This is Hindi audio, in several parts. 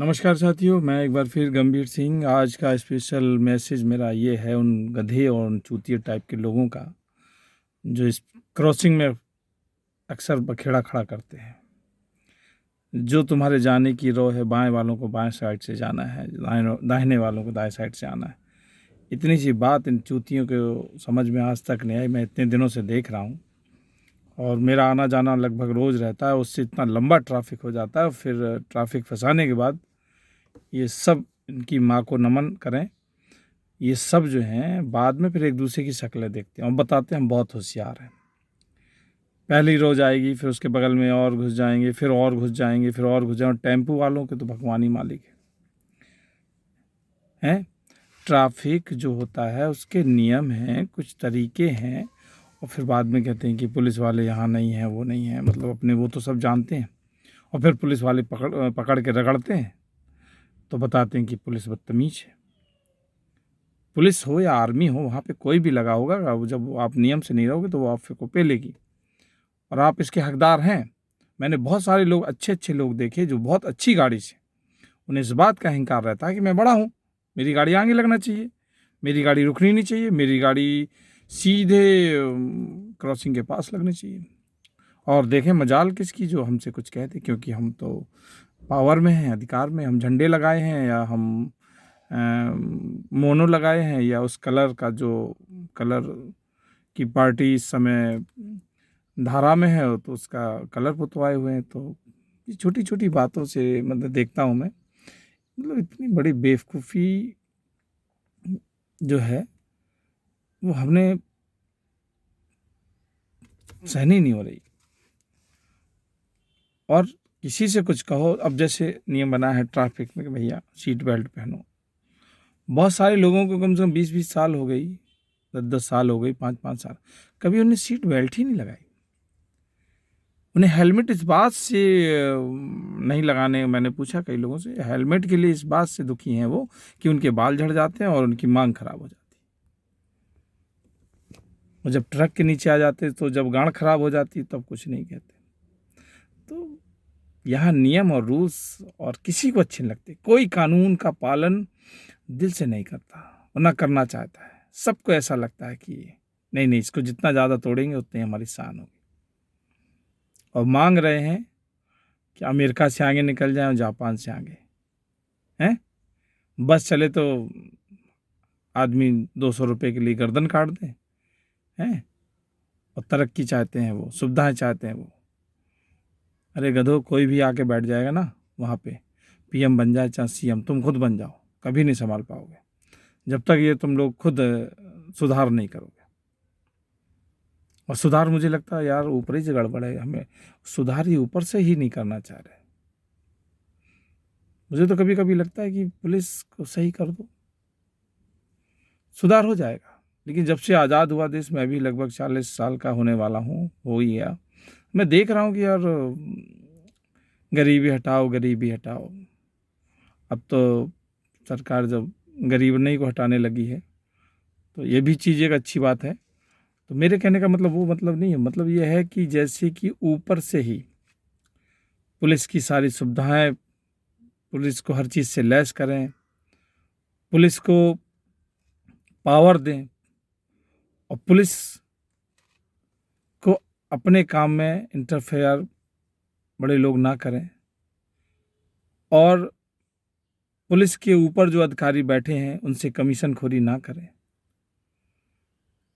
नमस्कार साथियों, मैं एक बार फिर गंभीर सिंह। आज का स्पेशल मैसेज मेरा ये है उन गधे और उन चूतिए टाइप के लोगों का जो इस क्रॉसिंग में अक्सर बखेड़ा खड़ा करते हैं। जो तुम्हारे जाने की रो है, बाएं वालों को बाएं साइड से जाना है, दाहिने वालों को दाएं साइड से आना है। इतनी सी बात इन चूतियों को समझ में आज तक नहीं आई। मैं इतने दिनों से देख रहा हूँ और मेरा आना जाना लगभग रोज़ रहता है। उससे इतना लंबा ट्रैफिक हो जाता है। फिर ट्रैफिक फंसाने के बाद ये सब, इनकी माँ को नमन करें, ये सब जो हैं बाद में फिर एक दूसरे की शक्लें देखते हैं और बताते हैं हम बहुत होशियार हैं। पहली रोज आएगी, फिर उसके बगल में और घुस जाएंगे, फिर और घुस जाएंगे, फिर और घुस जाएंगे। टेम्पू वालों के तो भगवान ही मालिक हैं। ट्रैफिक जो होता है उसके नियम हैं, कुछ तरीके हैं, और फिर बाद में कहते हैं कि पुलिस वाले यहाँ नहीं हैं, वो नहीं है। मतलब अपने वो तो सब जानते हैं, और फिर पुलिस वाले पकड़ के रगड़ते हैं तो बताते हैं कि पुलिस बदतमीज है। पुलिस हो या आर्मी हो, वहाँ पे कोई भी लगा होगा, जब आप नियम से नहीं रहोगे तो वो आपको पेलेगी और आप इसके हकदार हैं। मैंने बहुत सारे लोग, अच्छे अच्छे लोग देखे जो बहुत अच्छी गाड़ी से, उन्हें इस बात का अहंकार रहता है कि मैं बड़ा हूँ, मेरी गाड़ी आगे लगना चाहिए, मेरी गाड़ी रुकनी नहीं चाहिए, मेरी गाड़ी सीधे क्रॉसिंग के पास लगनी चाहिए। और देखें मजाल किसकी जो हमसे कुछ कहते, क्योंकि हम तो पावर में हैं, अधिकार में। हम झंडे लगाए हैं या हम मोनो लगाए हैं या उस कलर का, जो कलर की पार्टी इस समय धारा में है तो उसका कलर पुतवाए हुए हैं। तो ये छोटी छोटी बातों से मतलब देखता हूँ मैं, मतलब इतनी बड़ी बेवकूफ़ी जो है वो हमने सहनी नहीं हो रही। और किसी से कुछ कहो, अब जैसे नियम बना है ट्रैफिक में कि भैया सीट बेल्ट पहनो। बहुत सारे लोगों को कम से कम 20-20 साल हो गई, 10-10 साल हो गई, 5-5 साल, कभी उन्हें सीट बेल्ट ही नहीं लगाई। उन्हें हेलमेट इस बात से नहीं लगाने, मैंने पूछा कई लोगों से, हेलमेट के लिए इस बात से दुखी हैं वो कि उनके बाल झड़ जाते हैं और उनकी मांग खराब हो जाती है। और जब ट्रक के नीचे आ जाते, तो जब गांड खराब हो जाती तब कुछ नहीं कहते। तो यहाँ नियम और रूल्स और किसी को अच्छे नहीं लगते। कोई कानून का पालन दिल से नहीं करता और ना करना चाहता है। सबको ऐसा लगता है कि नहीं नहीं, इसको जितना ज़्यादा तोड़ेंगे उतनी हमारी शान होगी। और मांग रहे हैं कि अमेरिका से आगे निकल जाएं और जापान से आगे हैं। बस चले तो आदमी 200 रुपये के लिए गर्दन काट दें हैं। और तरक्की चाहते हैं वो, सुविधाएं चाहते हैं वो। अरे गधो, कोई भी आके बैठ जाएगा ना वहाँ पे, पीएम बन जाए चाहे सीएम, तुम खुद बन जाओ, कभी नहीं संभाल पाओगे जब तक ये तुम लोग खुद सुधार नहीं करोगे। और सुधार मुझे लगता है यार ऊपर ही से गड़बड़ है। हमें सुधार ही ऊपर से ही नहीं करना चाह रहे। मुझे तो कभी कभी लगता है कि पुलिस को सही कर दो, सुधार हो जाएगा। लेकिन जब से आज़ाद हुआ देश, मैं भी लगभग 40 साल का होने वाला हूँ, हो ही गया, मैं देख रहा हूँ कि यार गरीबी हटाओ, गरीबी हटाओ। अब तो सरकार जब गरीब नहीं को हटाने लगी है तो ये भी चीज़ एक अच्छी बात है। तो मेरे कहने का मतलब वो मतलब नहीं है। मतलब ये है कि जैसे कि ऊपर से ही पुलिस की सारी सुविधाएं, पुलिस को हर चीज़ से लैस करें, पुलिस को पावर दें, और पुलिस को अपने काम में इंटरफेयर बड़े लोग ना करें, और पुलिस के ऊपर जो अधिकारी बैठे हैं उनसे कमीशन खोरी ना करें।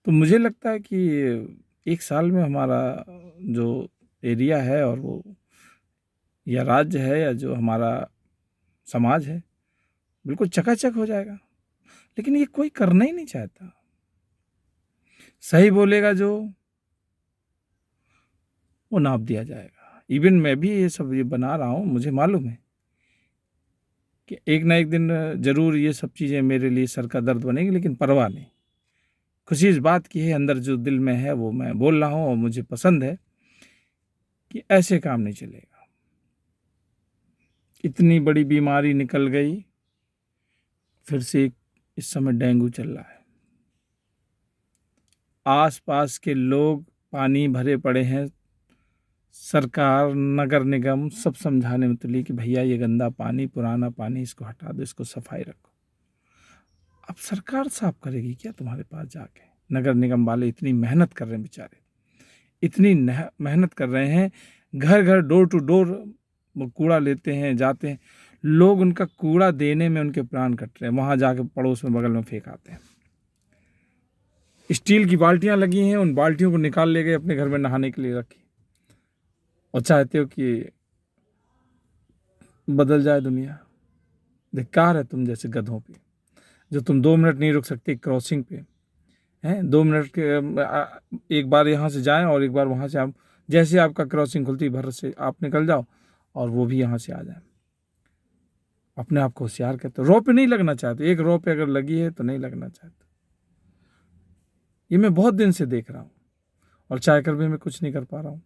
तो मुझे लगता है कि एक साल में हमारा जो एरिया है, और वो या राज्य है या जो हमारा समाज है, बिल्कुल चकाचक हो जाएगा। लेकिन ये कोई करना ही नहीं चाहता। सही बोलेगा जो, वो नाप दिया जाएगा। इवन मैं भी ये सब ये बना रहा हूँ, मुझे मालूम है कि एक ना एक दिन ज़रूर ये सब चीज़ें मेरे लिए सर का दर्द बनेगी, लेकिन परवाह नहीं। खुशी इस बात की है, अंदर जो दिल में है वो मैं बोल रहा हूँ, और मुझे पसंद है कि ऐसे काम नहीं चलेगा। इतनी बड़ी बीमारी निकल गई, फिर से इस समय डेंगू चल रहा है। आस पास के लोग पानी भरे पड़े हैं, सरकार, नगर निगम सब समझाने में तुली कि भैया ये गंदा पानी, पुराना पानी, इसको हटा दो, इसको सफाई रखो। अब सरकार साफ करेगी क्या तुम्हारे पास जाके? नगर निगम वाले इतनी मेहनत कर रहे हैं बेचारे, इतनी मेहनत कर रहे हैं, घर घर डोर टू डोर वो कूड़ा लेते हैं, जाते हैं, लोग उनका कूड़ा देने में उनके प्राण कट रहे हैं, वहाँ जाके पड़ोस में बगल में फेंक आते हैं। स्टील की बाल्टियां लगी हैं, उन बाल्टियों को निकाल ले गए अपने घर में नहाने के लिए रखी, और चाहते हो कि बदल जाए दुनिया। धिक्कार है तुम जैसे गधों पे, जो तुम 2 मिनट नहीं रुक सकते क्रॉसिंग पे, हैं 2 मिनट के, एक बार यहाँ से जाएं और एक बार वहाँ से, आप जैसे आपका क्रॉसिंग खुलती भर से आप निकल जाओ और वो भी यहाँ से आ जाए। अपने आप को होशियार कहते, रो पे नहीं लगना चाहते, एक रो पे अगर लगी है तो नहीं लगना चाहते। ये मैं बहुत दिन से देख रहा हूँ, और चाह कर भी मैं कुछ नहीं कर पा रहा हूँ,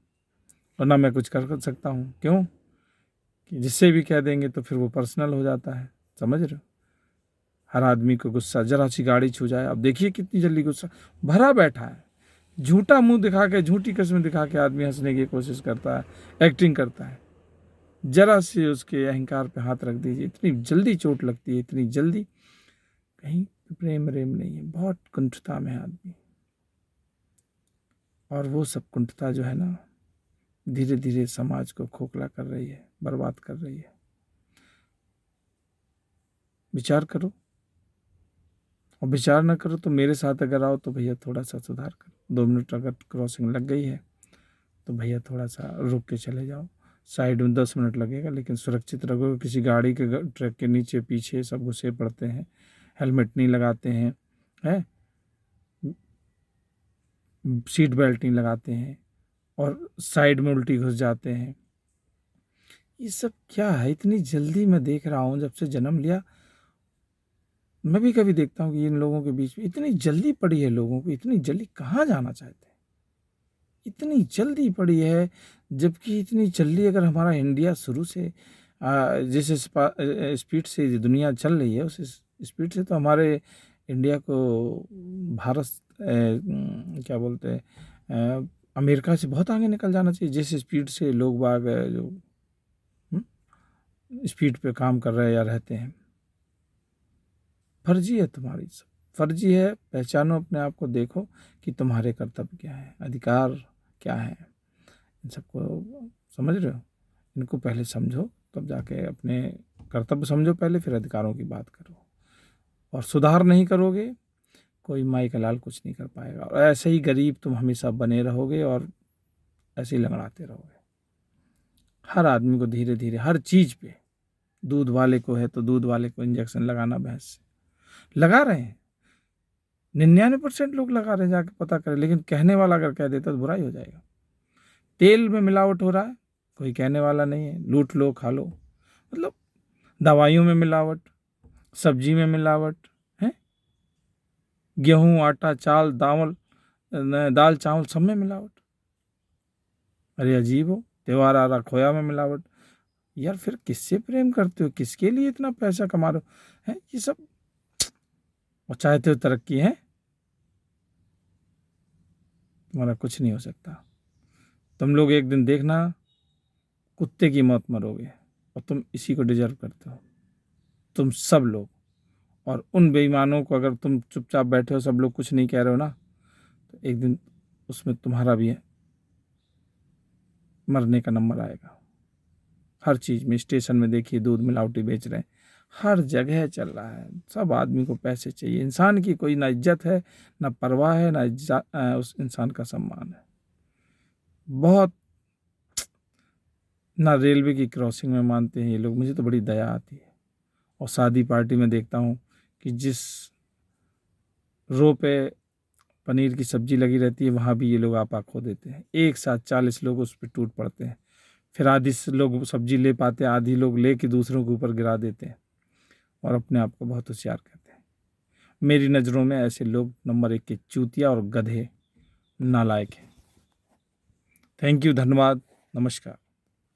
और ना मैं कुछ कर सकता हूँ। क्यों? कि जिससे भी कह देंगे तो फिर वो पर्सनल हो जाता है, समझ रहे हो? हर आदमी को गुस्सा, जरा सी गाड़ी छू जाए, अब देखिए कितनी जल्दी गुस्सा भरा बैठा है, झूठा मुंह दिखा के, झूठी कसम दिखा के आदमी हंसने की कोशिश करता है, एक्टिंग करता है। जरा से उसके अहंकार पे हाथ रख दीजिए, इतनी जल्दी चोट लगती है, इतनी जल्दी। कहीं प्रेम रेम नहीं है, बहुत कुंठता में है आदमी, और वो सब कुंठता जो है ना, धीरे धीरे समाज को खोखला कर रही है, बर्बाद कर रही है। विचार करो, और विचार ना करो तो मेरे साथ अगर आओ तो भैया थोड़ा सा सुधार करो। 2 मिनट अगर क्रॉसिंग लग गई है तो भैया थोड़ा सा रुक के चले जाओ। साइड में 10 मिनट लगेगा, लेकिन सुरक्षित रखो। किसी गाड़ी के ट्रक के नीचे पीछे सब घुसे पड़ते हैं, हेलमेट नहीं लगाते हैं, है सीट बेल्ट नहीं लगाते हैं, और साइड में उल्टी घुस जाते हैं। ये सब क्या है? इतनी जल्दी मैं देख रहा हूँ, जब से जन्म लिया मैं भी कभी देखता हूँ कि इन लोगों के बीच में इतनी जल्दी पड़ी है। लोगों को इतनी जल्दी कहाँ जाना चाहते हैं? इतनी जल्दी पड़ी है, जबकि इतनी जल्दी अगर हमारा इंडिया शुरू से जिस स्पीड से दुनिया चल रही है, उस स्पीड से तो हमारे इंडिया को भारत क्या बोलते हैं, अमेरिका से बहुत आगे निकल जाना चाहिए। जिस स्पीड से लोग बाग जो स्पीड पे काम कर रहे हैं या रहते हैं। फर्जी है तुम्हारी, सब फर्जी है। पहचानो अपने आप को, देखो कि तुम्हारे कर्तव्य क्या है, अधिकार क्या है, इन सबको समझ रहे हो? इनको पहले समझो, तब जाके अपने कर्तव्य समझो पहले, फिर अधिकारों की बात करो। और सुधार नहीं करोगे, कोई माई का लाल कुछ नहीं कर पाएगा, और ऐसे ही गरीब तुम हमेशा बने रहोगे, और ऐसे ही लंगड़ाते रहोगे। हर आदमी को धीरे धीरे हर चीज़ पे, दूध वाले को है तो दूध वाले को इंजेक्शन लगाना, भैंस से लगा रहे हैं, 99% लोग लगा रहे हैं, जाके पता करें। लेकिन कहने वाला अगर कह देता तो बुराई हो जाएगा। तेल में मिलावट हो रहा है, कोई कहने वाला नहीं है, लूट लो खा लो। मतलब दवाइयों में मिलावट, सब्जी में मिलावट है, गेहूं आटा चावल दाल चावल सब में मिलावट। अरे अजीब हो, त्योहार आ रहा, खोया में मिलावट। यार फिर किससे प्रेम करते हो? किसके लिए इतना पैसा कमा रहे हो? है ये सब, और चाहते हो तरक्की है? तुम्हारा कुछ नहीं हो सकता। तुम लोग एक दिन देखना, कुत्ते की मौत मरोगे, और तुम इसी को डिजर्व करते हो, तुम सब लोग। और उन बेईमानों को, अगर तुम चुपचाप बैठे हो, सब लोग कुछ नहीं कह रहे हो ना, तो एक दिन उसमें तुम्हारा भी है, मरने का नंबर आएगा। हर चीज़ में, स्टेशन में देखिए दूध मिलावटी बेच रहे हैं, हर जगह चल रहा है। सब आदमी को पैसे चाहिए। इंसान की कोई ना इज्जत है, ना परवाह है, ना उस इंसान का सम्मान है। बहुत ना रेलवे की क्रॉसिंग में मानते हैं ये लोग। मुझे तो बड़ी दया आती है। और शादी पार्टी में देखता हूँ कि जिस रो पे पनीर की सब्जी लगी रहती है, वहाँ भी ये लोग आपा खो देते हैं। एक साथ 40 लोग उस पर टूट पड़ते हैं, फिर आधी लोग सब्जी ले पाते हैं, आधी लोग ले के दूसरों के ऊपर गिरा देते हैं, और अपने आप को बहुत होशियार कहते हैं। मेरी नज़रों में ऐसे लोग नंबर 1 के चूतिया और गधे, नालायक हैं। थैंक यू, धन्यवाद, नमस्कार।